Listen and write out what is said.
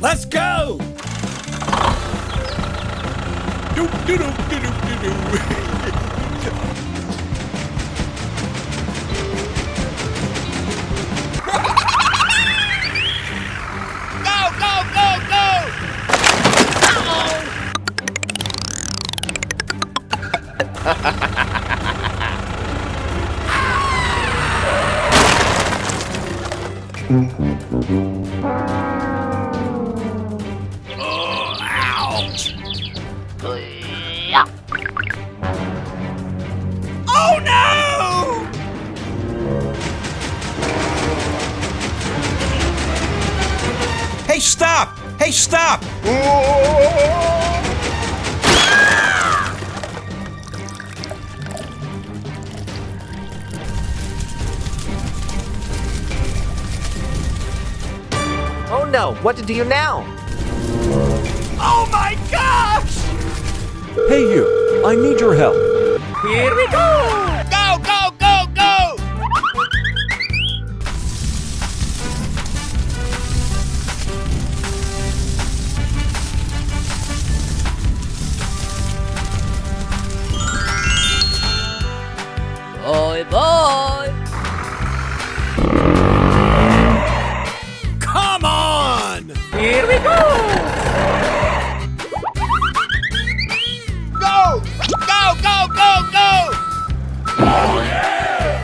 Let's go! Do, do, do, do, do, do. Ouch! Oh no! Hey, stop! Hey, stop! Oh no, what to do now? Oh my gosh! Hey you, I need your help. Here we go! Go, go, go, go! Bye bye! Come on! Here we go! Go! Go, go, go, go! Oh, yeah!